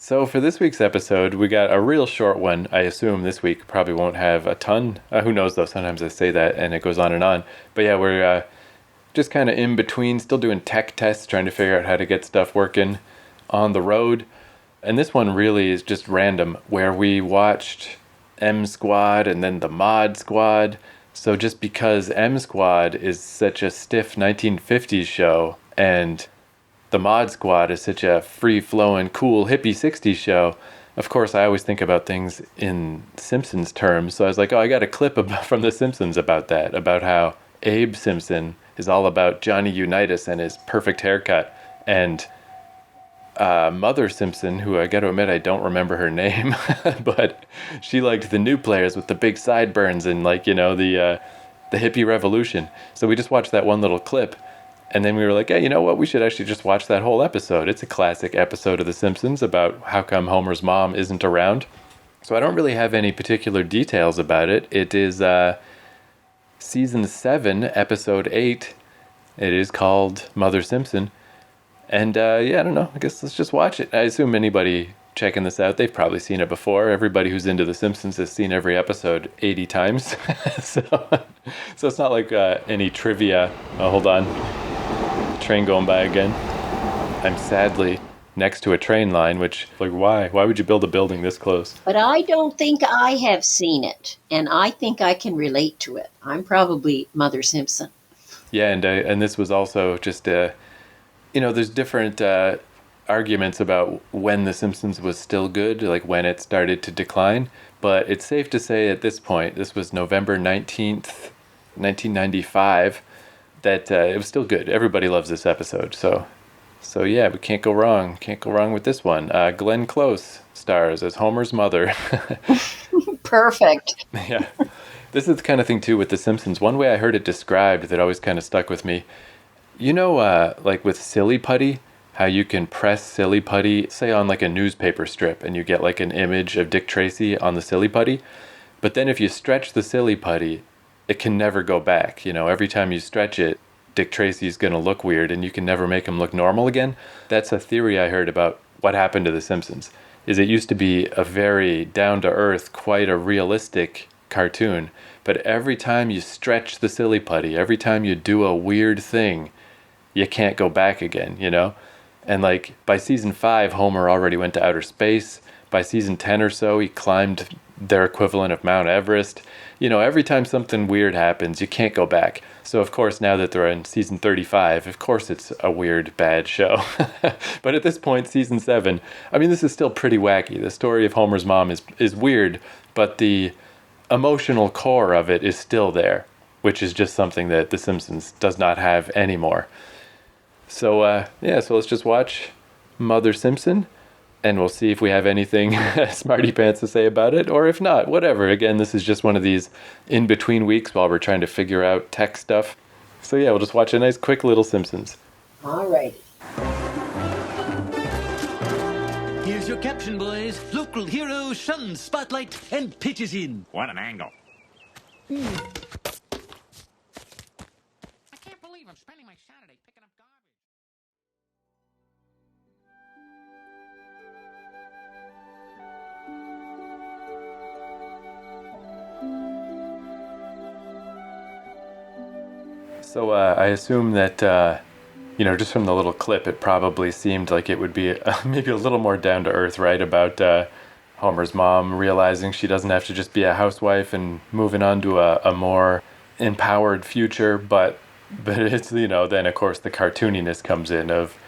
So for this week's episode, we got a real short one. I assume this week probably won't have a ton. Who knows though? Sometimes I say that and it goes on and on. But yeah, we're just kind of in between, still doing tech tests, trying to figure out how to get stuff working on the road. And this one really is just random, where we watched M Squad and then the Mod Squad. So just because M Squad is such a stiff 1950s show and the Mod Squad is such a free-flowing, cool, hippie 60s show, of course I always think about things in Simpsons terms. So I was like, oh, I got a clip from The Simpsons about that, about how Abe Simpson is all about Johnny Unitas and his perfect haircut. And Mother Simpson, who I got to admit I don't remember her name, but she liked the new players with the big sideburns and the hippie revolution. So we just watched that one little clip, and then we were like, hey, you know what? We should actually just watch that whole episode. It's a classic episode of The Simpsons about how come Homer's mom isn't around. So I don't really have any particular details about it. It is season 7, episode 8. It is called Mother Simpson. And I don't know. I guess let's just watch it. I assume anybody checking this out, they've probably seen it before. Everybody who's into The Simpsons has seen every episode 80 times. so it's not like any trivia. Oh, hold on. Train going by again. I'm sadly next to a train line, which, like, why? Why would you build a building this close? But I don't think I have seen it, and I think I can relate to it. I'm probably Mother Simpson. Yeah, and this was also just there's different arguments about when The Simpsons was still good, like when it started to decline. But it's safe to say at this point, this was November 19th, 1995, that it was still good. Everybody loves this episode. So yeah, we can't go wrong. Can't go wrong with this one. Glenn Close stars as Homer's mother. Perfect. Yeah. This is the kind of thing, too, with The Simpsons. One way I heard it described that always kind of stuck with me, like with Silly Putty, how you can press Silly Putty, say on like a newspaper strip, and you get like an image of Dick Tracy on the Silly Putty. But then if you stretch the Silly Putty, it can never go back. Every time you stretch it, Dick Tracy's going to look weird and you can never make him look normal again. That's a theory I heard about what happened to The Simpsons. Is it used to be a very down-to-earth, quite a realistic cartoon. But every time you stretch the Silly Putty, every time you do a weird thing, you can't go back again, And like by season 5, Homer already went to outer space. By season 10 or so, he climbed their equivalent of Mount Everest. Every time something weird happens, you can't go back. So of course, now that they're in season 35, of course it's a weird, bad show. But at this point, season 7, I mean, this is still pretty wacky. The story of Homer's mom is weird, but the emotional core of it is still there, which is just something that The Simpsons does not have anymore. So, so let's just watch Mother Simpson, and we'll see if we have anything smarty pants to say about it, or if not, whatever. Again, this is just one of these in-between weeks while we're trying to figure out tech stuff. So yeah, we'll just watch a nice, quick little Simpsons. All right. Here's your caption, boys. Local hero shuns spotlight and pitches in. What an angle. I can't believe I'm spending my Saturday picking up garbage. So I assume that, just from the little clip, it probably seemed like it would be maybe a little more down to earth, right? About Homer's mom realizing she doesn't have to just be a housewife and moving on to a more empowered future. But it's, then of course the cartooniness comes in of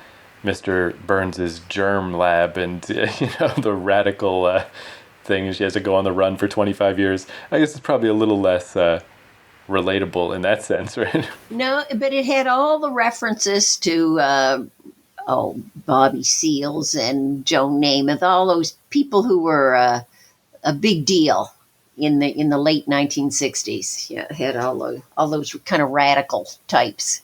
Mr. Burns's germ lab and, the radical thing. She has to go on the run for 25 years. I guess it's probably a little less relatable in that sense, right? No, but it had all the references to Bobby Seals and Joe Namath, all those people who were a big deal in the late 1960s. Yeah, had all those kind of radical types.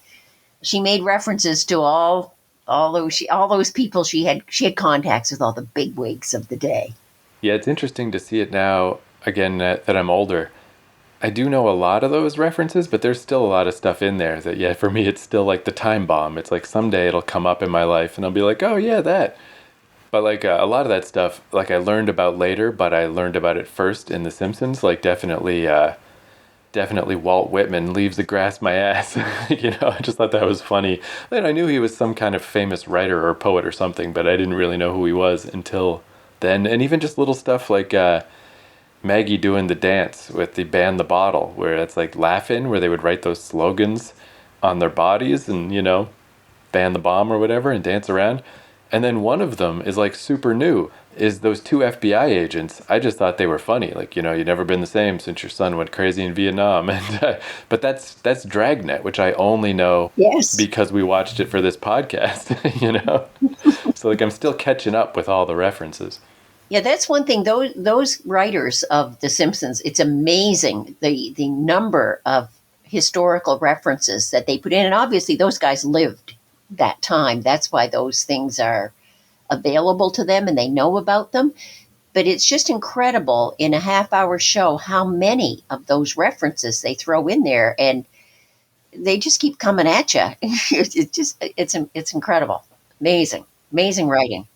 She made references to all those people she had contacts with, all the bigwigs of the day. Yeah, it's interesting to see it now again that I'm older. I do know a lot of those references, but there's still a lot of stuff in there that, yeah, for me, it's still like the time bomb. It's like someday it'll come up in my life and I'll be like, oh, yeah, that. But like a lot of that stuff, like I learned about later, but I learned about it first in The Simpsons. Like definitely Walt Whitman leaves the grass my ass. I just thought that was funny. And I knew he was some kind of famous writer or poet or something, but I didn't really know who he was until then. And even just little stuff like Maggie doing the dance with the Ban the Bottle, where it's like Laugh-In, where they would write those slogans on their bodies and, ban the bomb or whatever and dance around. And then one of them is like super new, is those two FBI agents. I just thought they were funny. Like, you've never been the same since your son went crazy in Vietnam. And but that's Dragnet, which I only know Yes. because we watched it for this podcast, So like I'm still catching up with all the references. Yeah, that's one thing. Those writers of The Simpsons, it's amazing the number of historical references that they put in. And obviously those guys lived that time. That's why those things are available to them and they know about them. But it's just incredible in a half-hour show how many of those references they throw in there, and they just keep coming at you. It's incredible, amazing writing.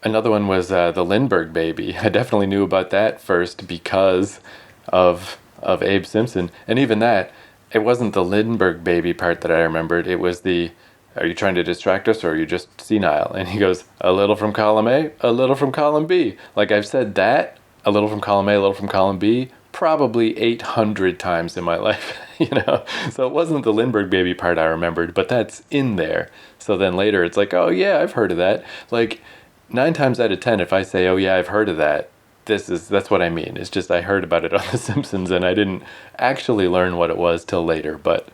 Another one was the Lindbergh baby. I definitely knew about that first because of Abe Simpson, and even that, it wasn't the Lindbergh baby part that I remembered. It was the, "Are you trying to distract us, or are you just senile?" And he goes, "A little from column A, a little from column B." Like I've said that, a little from column A, a little from column B, probably 800 times in my life. So it wasn't the Lindbergh baby part I remembered, but that's in there. So then later it's like, oh yeah, I've heard of that. Like 9 times out of 10, if I say, oh yeah, I've heard of that, that's what I mean. It's just I heard about it on The Simpsons and I didn't actually learn what it was till later. But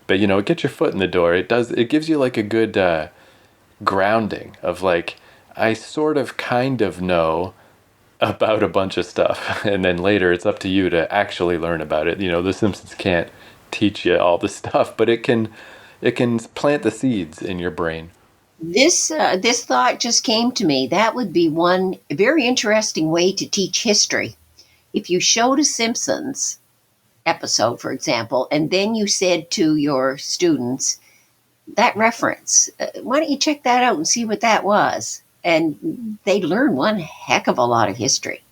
it gets your foot in the door. It gives you like a good grounding of like, I sort of kind of know about a bunch of stuff. And then later it's up to you to actually learn about it. The Simpsons can't teach you all the stuff, but it can plant the seeds in your brain. This thought just came to me. That would be one very interesting way to teach history. If you showed a Simpsons episode, for example, and then you said to your students, that reference, why don't you check that out and see what that was? And they learn one heck of a lot of history.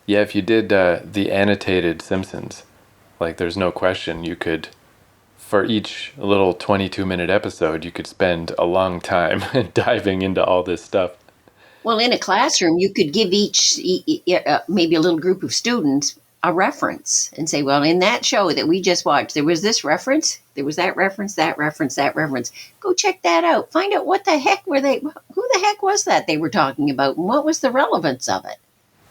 Yeah, if you did the annotated Simpsons, like there's no question you could, for each little 22-minute episode, you could spend a long time diving into all this stuff. Well, in a classroom, you could give each, maybe a little group of students, a reference and say, well, in that show that we just watched, there was this reference, there was that reference, that reference, that reference. Go check that out. Find out what the heck who the heck was that they were talking about, and what was the relevance of it?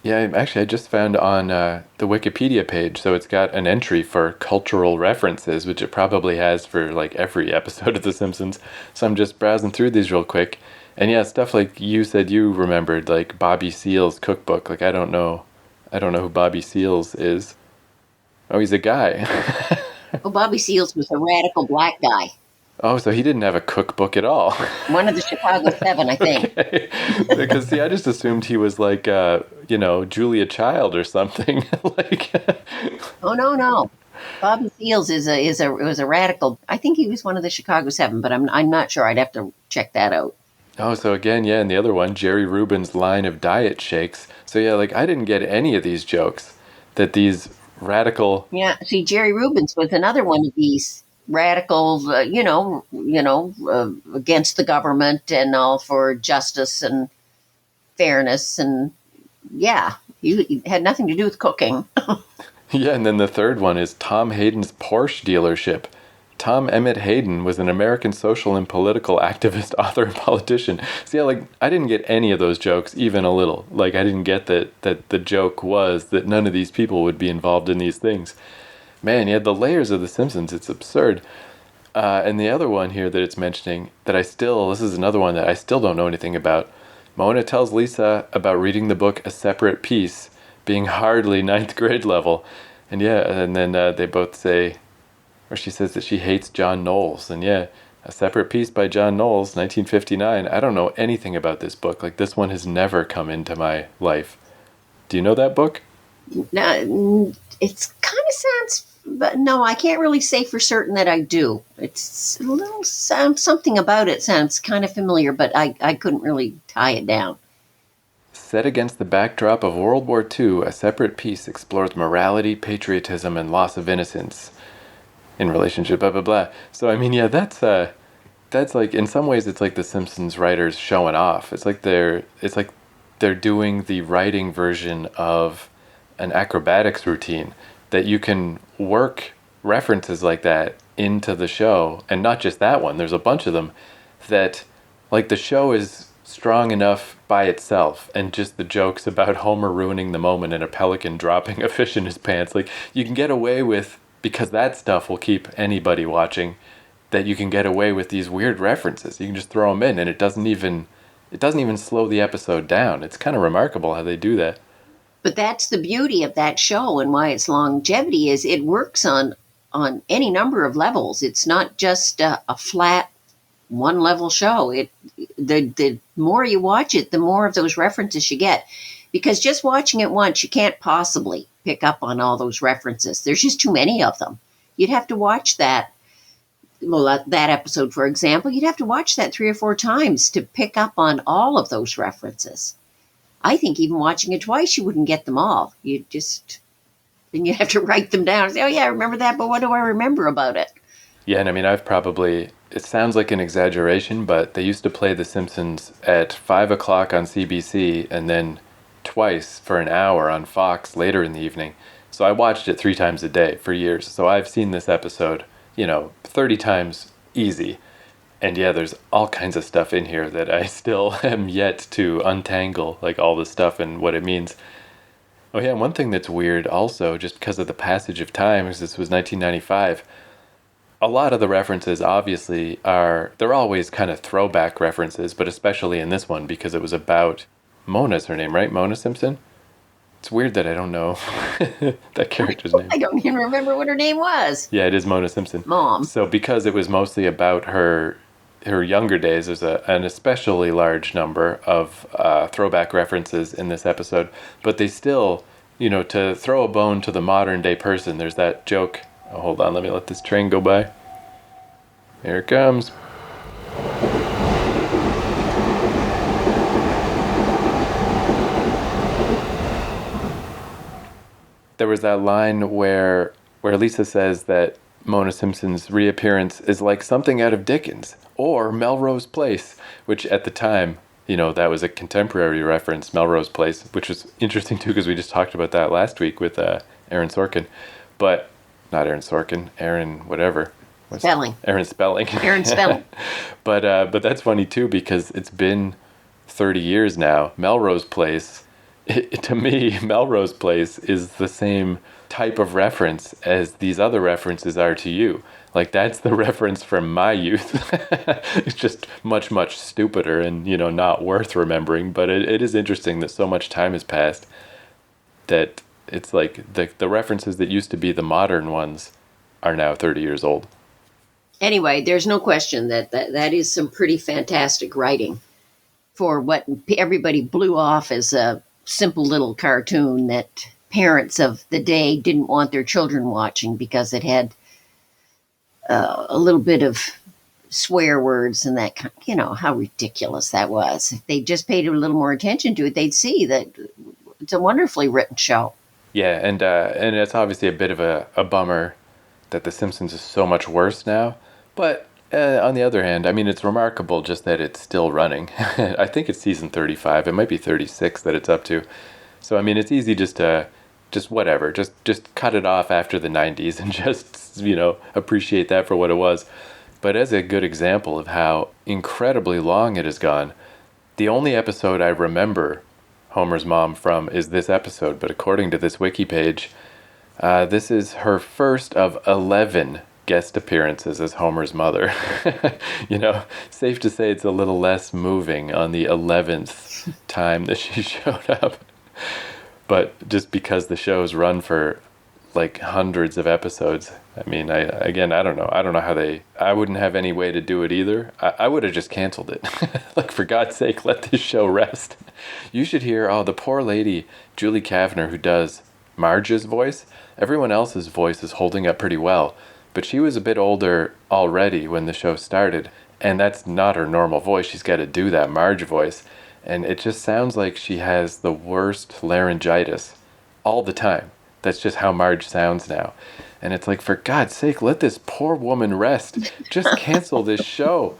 Yeah, actually, I just found on the Wikipedia page, so it's got an entry for cultural references, which it probably has for like every episode of The Simpsons. So I'm just browsing through these real quick. And yeah, stuff like you said you remembered, like Bobby Seale's cookbook. Like I don't know who Bobby Seales is. Oh, he's a guy. Well, Bobby Seales was a radical black guy. Oh, so he didn't have a cookbook at all. One of the Chicago 7, I think. Okay. Because see, I just assumed he was like, Julia Child or something. Like. Oh no. Bobby Seales was a radical. I think he was one of the Chicago 7, but I'm not sure. I'd have to check that out. Oh, so again, yeah, and the other one, Jerry Rubin's line of diet shakes. So yeah, like I didn't get any of these jokes that these radical. Yeah, see, Jerry Rubin's was another one of these radicals, against the government and all for justice and fairness, and yeah, he had nothing to do with cooking. Yeah, and then the third one is Tom Hayden's Porsche dealership. Tom Emmett Hayden was an American social and political activist, author, and politician. So yeah, like I didn't get any of those jokes, even a little. Like I didn't get that the joke was that none of these people would be involved in these things. Man, yeah, the layers of The Simpsons, it's absurd. And the other one here that it's mentioning this is another one that I still don't know anything about. Mona tells Lisa about reading the book A Separate Piece, being hardly 9th grade level. And yeah, and then they both say, or she says that she hates John Knowles. And yeah, A Separate Piece by John Knowles, 1959. I don't know anything about this book. Like this one has never come into my life. Do you know that book? No, it's kind of sounds, but no, I can't really say for certain that I do. It's a little something about it sounds kind of familiar, but I couldn't really tie it down. Set against the backdrop of World War II, A Separate Piece explores morality, patriotism, and loss of innocence in relationship, blah, blah, blah. So, I mean, yeah, that's like, in some ways, it's like the Simpsons writers showing off. It's like they're doing the writing version of an acrobatics routine, that you can work references like that into the show, and not just that one. There's a bunch of them that, like, the show is strong enough by itself, and just the jokes about Homer ruining the moment and a pelican dropping a fish in his pants, like, you can get away with, because that stuff will keep anybody watching, that you can get away with these weird references. You can just throw them in, and it doesn't even slow the episode down. It's kind of remarkable how they do that. But that's the beauty of that show, and why its longevity is it works on any number of levels. It's not just a flat one level show. The more you watch it, the more of those references you get, because just watching it once, you can't possibly pick up on all those references. There's just too many of them. You'd have to watch that. Well, that episode, for example, you'd have to watch that 3 or 4 times to pick up on all of those references. I think even watching it twice, you wouldn't get them all. Then you have to write them down and say, oh yeah, I remember that, but what do I remember about it? Yeah, and I mean, it sounds like an exaggeration, but they used to play The Simpsons at 5 o'clock on CBC, and then twice for an hour on Fox later in the evening. So I watched it 3 times a day for years. So I've seen this episode, 30 times easy. And yeah, there's all kinds of stuff in here that I still am yet to untangle, like all the stuff and what it means. Oh yeah, one thing that's weird also, just because of the passage of time, because this was 1995, a lot of the references obviously they're always kind of throwback references, but especially in this one because it was about Mona's her name, right? Mona Simpson? It's weird that I don't know that character's name. I don't even remember what her name was. Yeah, it is Mona Simpson. Mom. So because it was mostly about her younger days, there's an especially large number of throwback references in this episode. But they still, to throw a bone to the modern day person, there's that joke. Oh, hold on, let me let this train go by. Here it comes. There was that line where Lisa says that Mona Simpson's reappearance is like something out of Dickens or Melrose Place, which at the time, that was a contemporary reference, Melrose Place, which was interesting too because we just talked about that last week with Aaron Sorkin. But not Aaron Sorkin, Aaron whatever. Spelling. Aaron Spelling. Aaron Spelling. But that's funny too because it's been 30 years now. Melrose Place, to me, Melrose Place is the same type of reference as these other references are to you. Like, that's the reference from my youth. It's just much, much stupider and, not worth remembering. But it is interesting that so much time has passed that it's like the references that used to be the modern ones are now 30 years old. Anyway, there's no question that is some pretty fantastic writing for what everybody blew off as a simple little cartoon that parents of the day didn't want their children watching because it had a little bit of swear words and that kind. How ridiculous that was. If they just paid a little more attention to it, they'd see that it's a wonderfully written show. Yeah, and it's obviously a bit of a bummer that The Simpsons is so much worse now. But on the other hand, I mean, it's remarkable just that it's still running. I think it's season 35. It might be 36 that it's up to. So, I mean, it's easy just whatever. Just cut it off after the 90s and just, appreciate that for what it was. But as a good example of how incredibly long it has gone, the only episode I remember Homer's mom from is this episode. But according to this wiki page, this is her first of 11 guest appearances as Homer's mother. Safe to say it's a little less moving on the 11th time that she showed up. But just because the show's run for like hundreds of episodes, I mean, I don't know. I don't know how I wouldn't have any way to do it either. I would have just canceled it. Like, for God's sake, let this show rest. You should hear, the poor lady, Julie Kavner, who does Marge's voice. Everyone else's voice is holding up pretty well. But she was a bit older already when the show started, and that's not her normal voice. She's got to do that Marge voice. And it just sounds like she has the worst laryngitis all the time. That's just how Marge sounds now. And it's like, for God's sake, let this poor woman rest. Just cancel this show.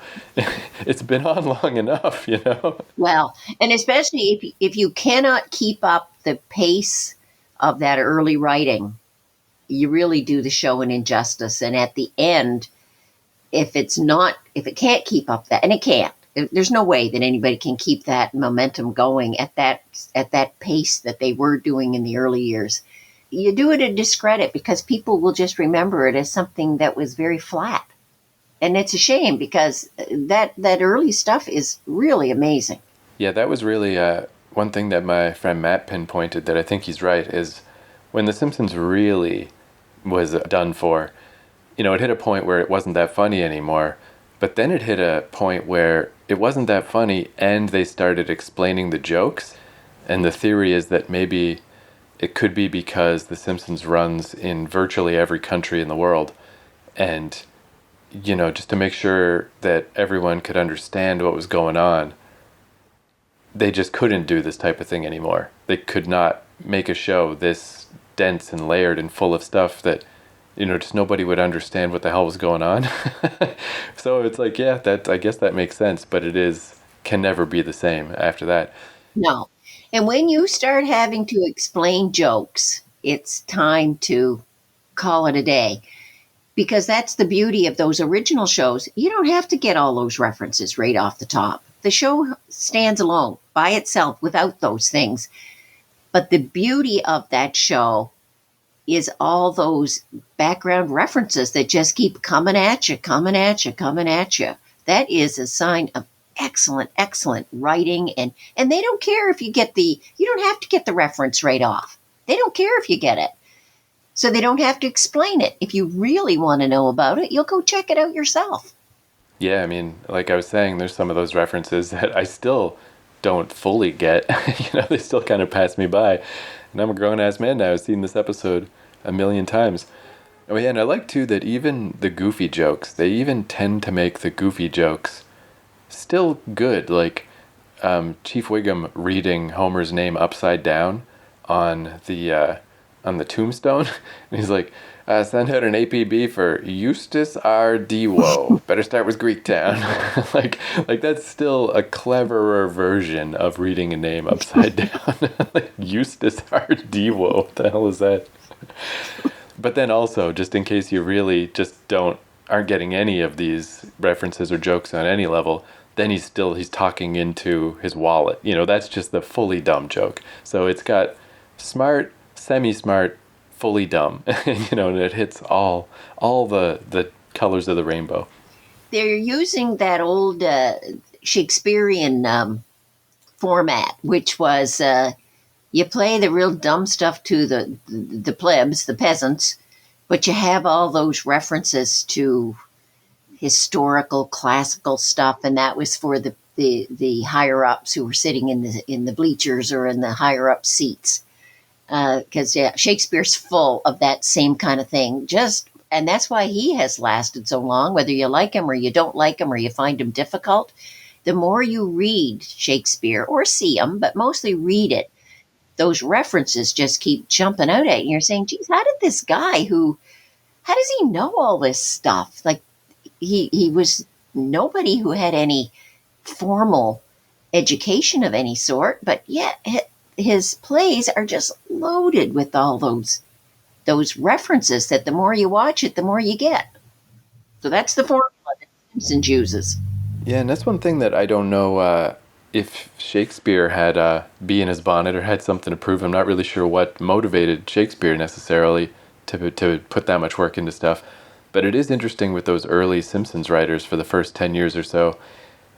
It's been on long enough, you know? Well, and especially if you cannot keep up the pace of that early writing, you really do the show an injustice. And at the end, if it can't keep up that, and it can't, there's no way that anybody can keep that momentum going at that pace that they were doing in the early years. You do it a discredit because people will just remember it as something that was very flat. And it's a shame because that early stuff is really amazing. Yeah, that was really one thing that my friend Matt pinpointed that I think he's right is when The Simpsons really was done for, you know, it hit a point where it wasn't that funny anymore, but then it hit a point where it wasn't that funny and they started explaining the jokes. And the theory is that maybe it could be because The Simpsons runs in virtually every country in the world. And, you know, just to make sure that everyone could understand what was going on, they just couldn't do this type of thing anymore. They could not make a show this dense and layered and full of stuff that, you know, just nobody would understand what the hell was going on. So it's like, yeah, I guess that makes sense, but can never be the same after that. No. And when you start having to explain jokes, it's time to call it a day. Because that's the beauty of those original shows. You don't have to get all those references right off the top. The show stands alone by itself without those things. But the beauty of that show is all those background references that just keep coming at you, coming at you, coming at you. That is a sign of excellent writing. And they don't care if you don't have to get the reference right off. They don't care if you get it. So they don't have to explain it. If you really want to know about it, you'll go check it out yourself. Yeah, I mean, like I was saying, there's some of those references that I still don't fully get. You know, they still kind of pass me by. And I'm a grown-ass man now. I've seen this episode a million times. Oh yeah, and I like too that even the goofy jokes, they even tend to make the goofy jokes still good. Like Chief Wiggum reading Homer's name upside down on the tombstone. And he's like, send out an APB for Eustace R. Dewo. Better start with Greektown. like that's still a cleverer version of reading a name upside down. Like Eustace R. Dewo. What the hell is that? But then also, just in case you really just aren't getting any of these references or jokes on any level, then he's talking into his wallet. You know, that's just the fully dumb joke. So it's got smart, semi-smart, fully dumb, you know, and it hits all the colors of the rainbow. They're using that old Shakespearean format, which was you play the real dumb stuff to the plebs, the peasants, but you have all those references to historical, classical stuff, and that was for the higher ups who were sitting in the bleachers or in the higher up seats. Because Shakespeare's full of that same kind of thing. And that's why he has lasted so long, whether you like him or you don't like him or you find him difficult. The more you read Shakespeare or see him, but mostly read it, those references just keep jumping out at you. You're saying, geez, how does he know all this stuff? Like he was nobody who had any formal education of any sort, but yet his plays are just loaded with all those references that the more you watch it, the more you get. So that's the formula that Simpsons uses. Yeah, and that's one thing that I don't know if Shakespeare had bee in his bonnet or had something to prove. I'm not really sure what motivated Shakespeare necessarily to put that much work into stuff. But it is interesting with those early Simpsons writers for the first 10 years or so.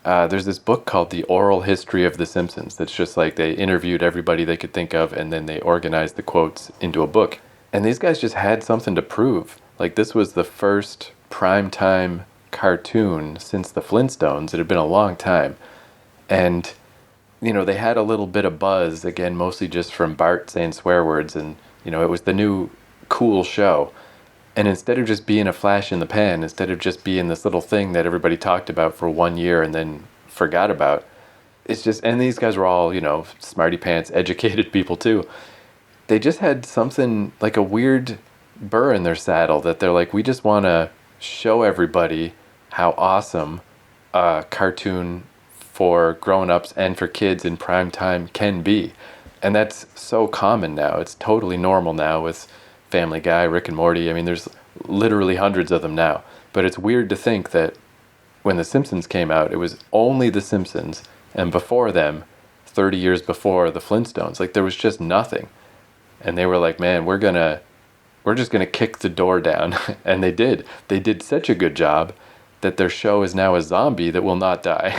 There's this book called The Oral History of the Simpsons that's just like they interviewed everybody they could think of and then they organized the quotes into a book. And these guys just had something to prove. Like this was the first primetime cartoon since the Flintstones. It had been a long time. And, you know, they had a little bit of buzz, again, mostly just from Bart saying swear words. And, you know, it was the new cool show. And instead of just being a flash in the pan, instead of just being this little thing that everybody talked about for 1 year and then forgot about, it's just, and these guys were all, smarty pants, educated people too. They just had something like a weird burr in their saddle that they're like, we just want to show everybody how awesome a cartoon for grown-ups and for kids in prime time can be. And that's so common now. It's totally normal now with Family Guy, Rick and Morty. I mean, there's literally hundreds of them now. But it's weird to think that when The Simpsons came out, it was only The Simpsons, and before them, 30 years before, the Flintstones. Like, there was just nothing. And they were like, man, we're just gonna kick the door down. And they did. They did such a good job that their show is now a zombie that will not die.